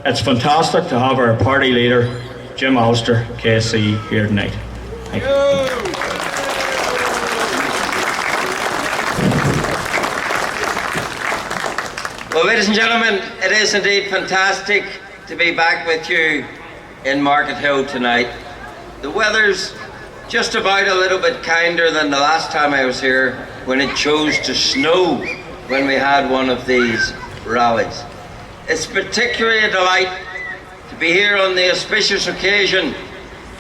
it's fantastic to have our party leader, Jim Allister, KSC, here tonight. Thank you. Well, ladies and gentlemen, it is indeed fantastic to be back with you in Markethill tonight. The weather's just about a little bit kinder than the last time I was here, when it chose to snow when we had one of these rallies. It's particularly a delight to be here on the auspicious occasion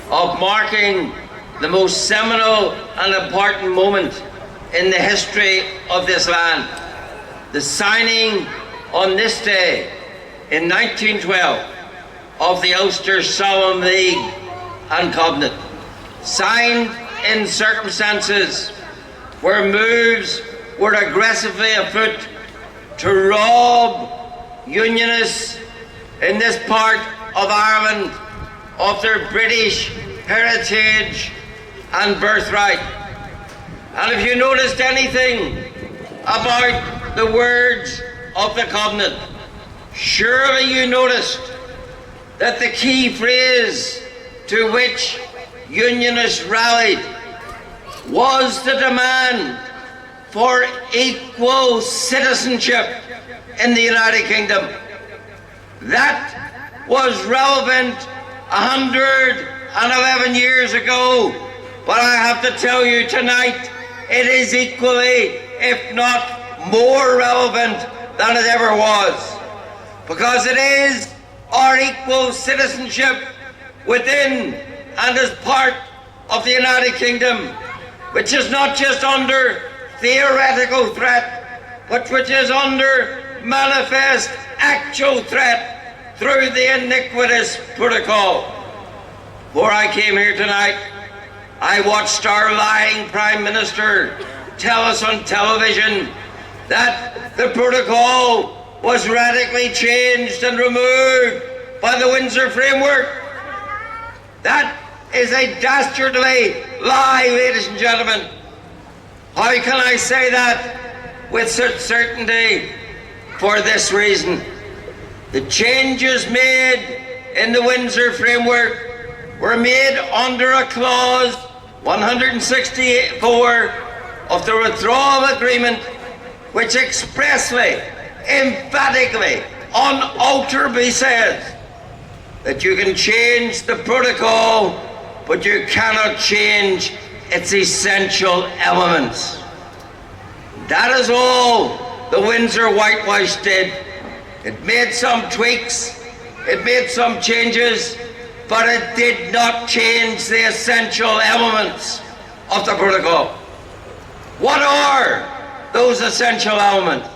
of marking the most seminal and important moment in the history of this land. The signing on this day in 1912 of the Ulster Solemn League and Covenant, signed in circumstances where moves were aggressively afoot to rob Unionists in this part of Ireland of their British heritage and birthright. And if you noticed anything about the words of the Covenant, surely you noticed that the key phrase to which Unionists rallied was the demand for equal citizenship in the United Kingdom. That was relevant 111 years ago, but I have to tell you tonight, it is equally, if not more relevant than it ever was, because it is our equal citizenship within and as part of the United Kingdom, which is not just under theoretical threat, but which is under manifest actual threat through the iniquitous protocol. Before I came here tonight, I watched our lying Prime Minister tell us on television that the protocol was radically changed and removed by the Windsor Framework. That is a dastardly lie, ladies and gentlemen. How can I say that with such certainty? For this reason: the changes made in the Windsor Framework were made under a clause 164 of the withdrawal agreement, which expressly, emphatically, unalterably says that you can change the protocol, but you cannot change its essential elements. That is all the Windsor Whitewash did. It made some tweaks, it made some changes, but it did not change the essential elements of the protocol. What are those essential elements?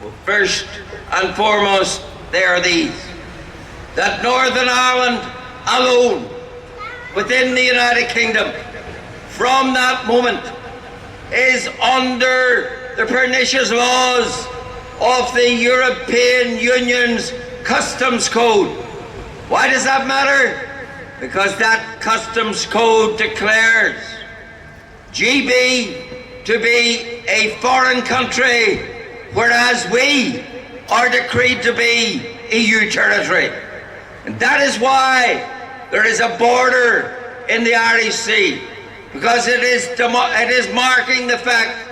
Well, first and foremost, they are these: that Northern Ireland alone, within the United Kingdom, from that moment, is under the pernicious laws of the European Union's customs code. Why does that matter? Because that customs code declares GB to be a foreign country, whereas we are decreed to be EU territory. And that is why there is a border in the Irish Sea, because it is marking the fact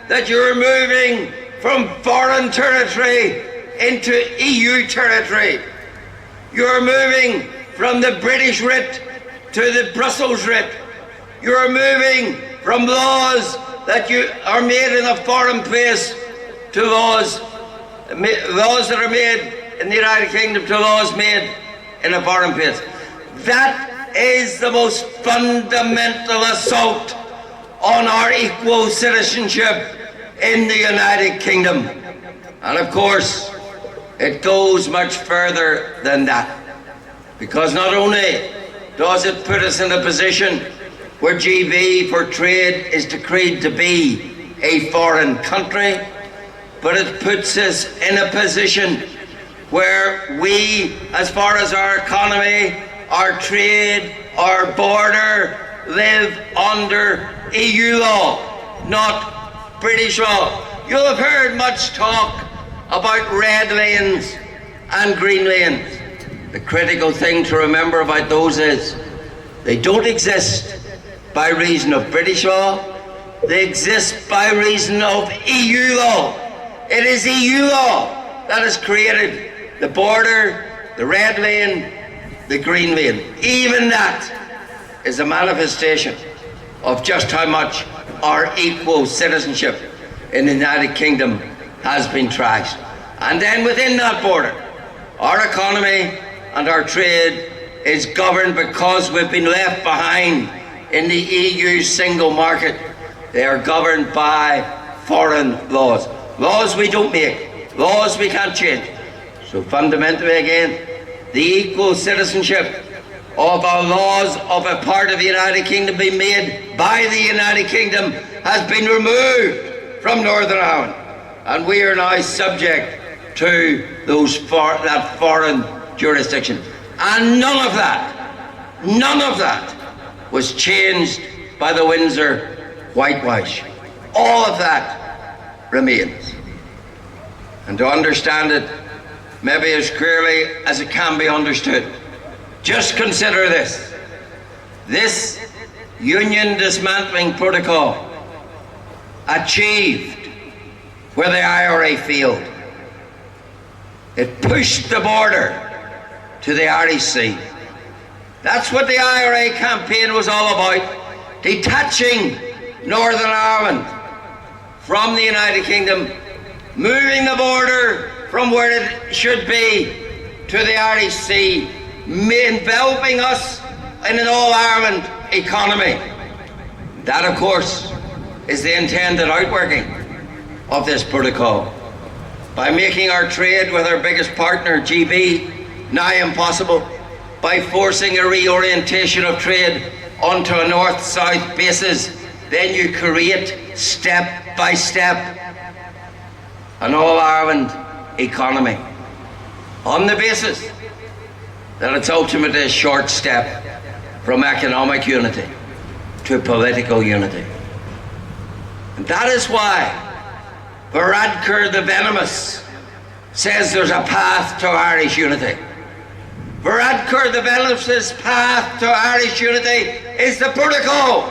that you're moving from foreign territory into EU territory. You're moving from the British writ to the Brussels writ. You're moving from laws that are made in a foreign place to laws that are made in the United Kingdom to laws made in a foreign place. That is the most fundamental assault on our equal citizenship in the United Kingdom. And of course, it goes much further than that, because not only does it put us in a position where GB for trade is decreed to be a foreign country, but it puts us in a position where we, as far as our economy, our trade, our border, live under EU law, not British law. You'll have heard much talk about red lanes and green lanes. The critical thing to remember about those is they don't exist by reason of British law, they exist by reason of EU law. It is EU law that has created the border, the red lane, the green lane. Even that is a manifestation of just how much our equal citizenship in the United Kingdom has been trashed. And then within that border, our economy and our trade is governed because we've been left behind in the EU single market. They are governed by foreign laws. Laws we don't make, laws we can't change. So fundamentally again, the equal citizenship of our laws of a part of the United Kingdom being made by the United Kingdom has been removed from Northern Ireland. And we are now subject to that foreign jurisdiction. And none of that was changed by the Windsor whitewash. All of that remains. And to understand it maybe as clearly as it can be understood, just consider this. This union dismantling protocol achieved where the IRA failed. It pushed the border to the Irish Sea. That's what the IRA campaign was all about, detaching Northern Ireland from the United Kingdom, moving the border from where it should be to the Irish Sea, enveloping us in an all-Ireland economy. That, of course, is the intended outworking of this protocol. By making our trade with our biggest partner, GB, now impossible, by forcing a reorientation of trade onto a north-south basis, then you create, step by step, an all-Ireland economy on the basis that it's ultimately a short step from economic unity to political unity. And that is why Varadkar the Venomous says there's a path to Irish unity. Varadkar the Venomous's path to Irish unity is the protocol.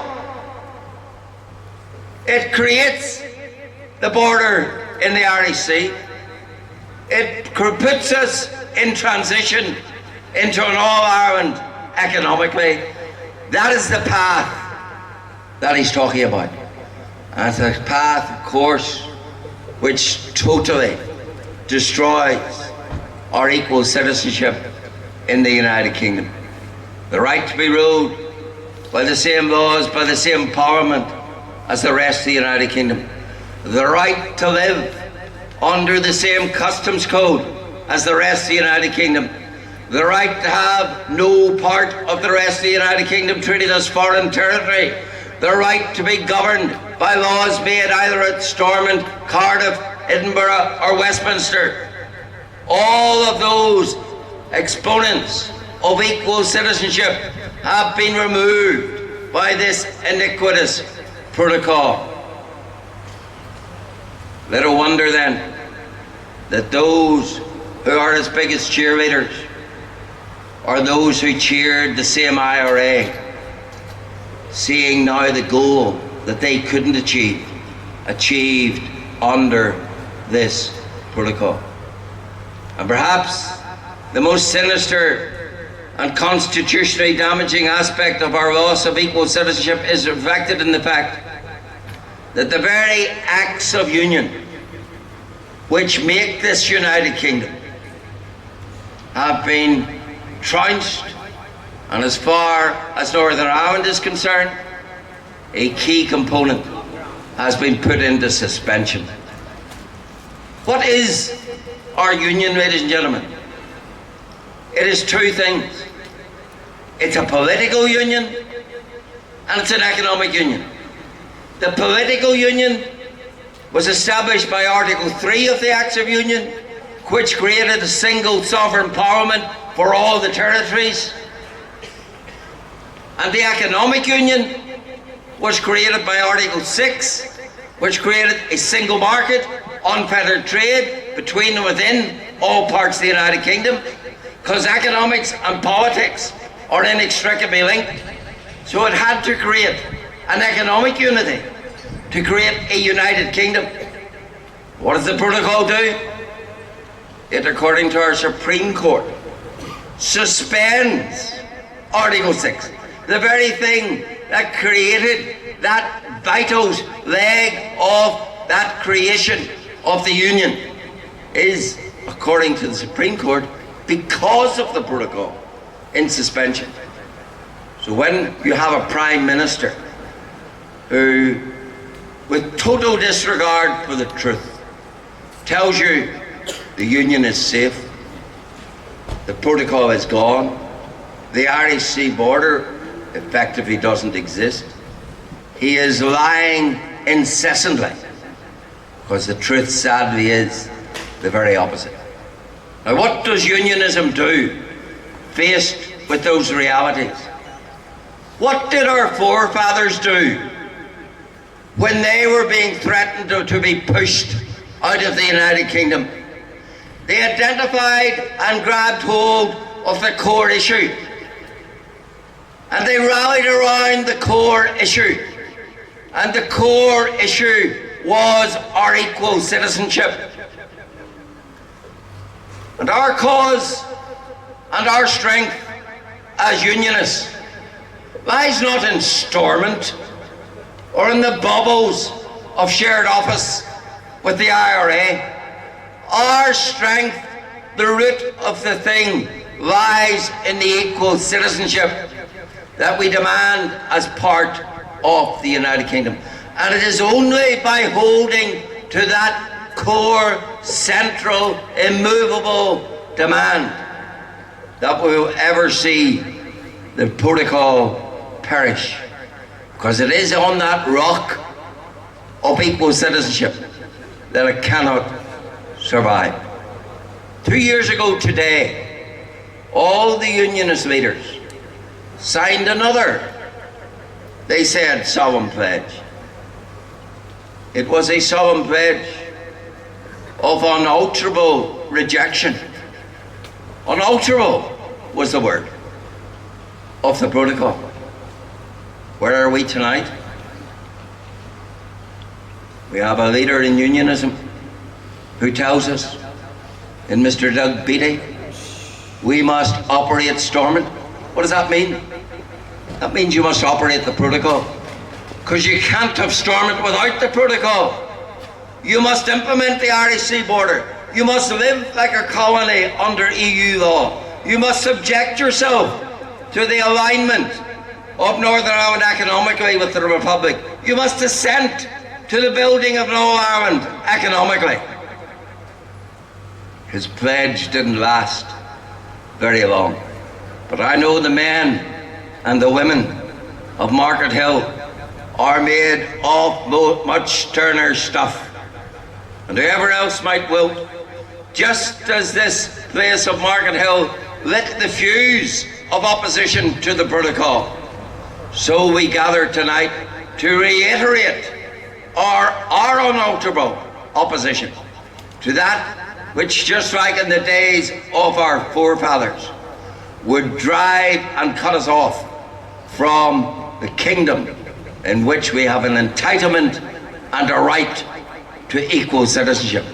It creates the border in the Irish Sea. It puts us in transition into an all-Ireland economically. That is the path that he's talking about. And it's a path, of course, which totally destroys our equal citizenship in the United Kingdom. The right to be ruled by the same laws, by the same parliament as the rest of the United Kingdom. The right to live under the same customs code as the rest of the United Kingdom. The right to have no part of the rest of the United Kingdom treated as foreign territory. The right to be governed by laws made either at Stormont, Cardiff, Edinburgh or Westminster. All of those exponents of equal citizenship have been removed by this iniquitous protocol. Little wonder then that those who are his biggest cheerleaders are those who cheered the same IRA, seeing now the goal that they couldn't achieved under this protocol. And perhaps the most sinister and constitutionally damaging aspect of our loss of equal citizenship is reflected in the fact that the very acts of union which make this United Kingdom have been trounced, and as far as Northern Ireland is concerned, a key component has been put into suspension. What is our union, ladies and gentlemen? It is two things. It's a political union and it's an economic union. The political union was established by Article 3 of the Acts of Union, which created a single sovereign parliament for all the territories. And the economic union was created by Article 6, which created a single market, unfettered trade between and within all parts of the United Kingdom. because economics and politics are inextricably linked. So it had to create an economic unity, to create a united kingdom. What does the protocol do? It, according to our Supreme Court, suspends Article 6, the very thing that created that vital leg of that creation of the Union, is, according to the Supreme Court, because of the protocol, in suspension. So when you have a Prime Minister who, with total disregard for the truth, tells you the Union is safe, the protocol is gone, the Irish Sea border effectively doesn't exist, he is lying incessantly, because the truth sadly is the very opposite. Now, what does unionism do faced with those realities? What did our forefathers do when they were being threatened to be pushed out of the United Kingdom? They identified and grabbed hold of the core issue, and they rallied around the core issue, and the core issue was our equal citizenship. And our cause and our strength as unionists lies not in Stormont or in the bubbles of shared office with the IRA. Our strength, the root of the thing, lies in the equal citizenship that we demand as part of the United Kingdom. And it is only by holding to that core, central, immovable demand that we will ever see the protocol perish. Because it is on that rock of equal citizenship that it cannot survive. 2 years ago today, all the unionist leaders signed another, they said, solemn pledge. It was a solemn pledge of unalterable rejection. Unalterable was the word of the protocol. Where are we tonight? We have a leader in unionism who tells us, in Mr. Doug Beattie, we must operate Stormont. What does that mean? That means you must operate the protocol, because you can't have Stormont without the protocol. You must implement the Irish Sea border. You must live like a colony under EU law. You must subject yourself to the alignment of Northern Ireland economically with the Republic. You must assent to the building of an all-Ireland economically. His pledge didn't last very long. But I know the men and the women of Markethill are made of much sterner stuff, and whoever else might wilt, just as this place of Markethill lit the fuse of opposition to the protocol, so we gather tonight to reiterate our unalterable opposition to that which, just like in the days of our forefathers, would drive and cut us off from the kingdom in which we have an entitlement and a right to equal citizenship.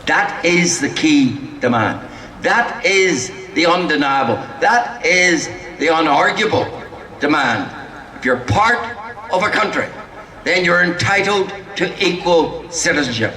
That is the key demand. That is the undeniable. That is the unarguable demand. If you're part of a country, then you're entitled to equal citizenship.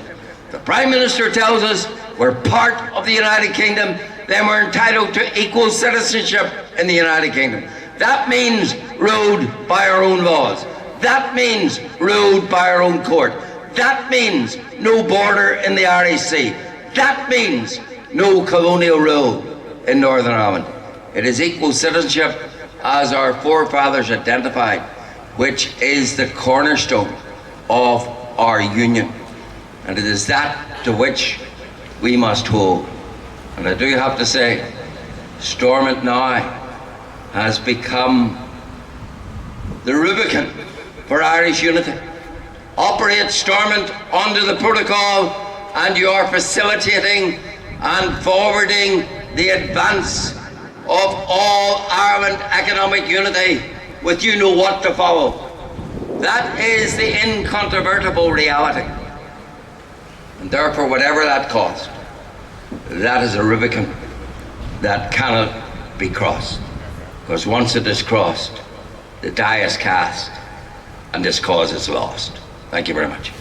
The Prime Minister tells us we're part of the United Kingdom, then we're entitled to equal citizenship in the United Kingdom. That means ruled by our own laws. That means ruled by our own court. That means no border in the Irish Sea. That means no colonial rule in Northern Ireland. It is equal citizenship, as our forefathers identified, which is the cornerstone of our union. And it is that to which we must hold. And I do have to say, Stormont now has become the Rubicon for Irish unity. Operate Stormont under the protocol, and you are facilitating and forwarding the advance of all Ireland economic unity with you know what to follow. That is the incontrovertible reality. And therefore, whatever that cost, that is a Rubicon that cannot be crossed. Because once it is crossed, the die is cast and this cause is lost. Thank you very much.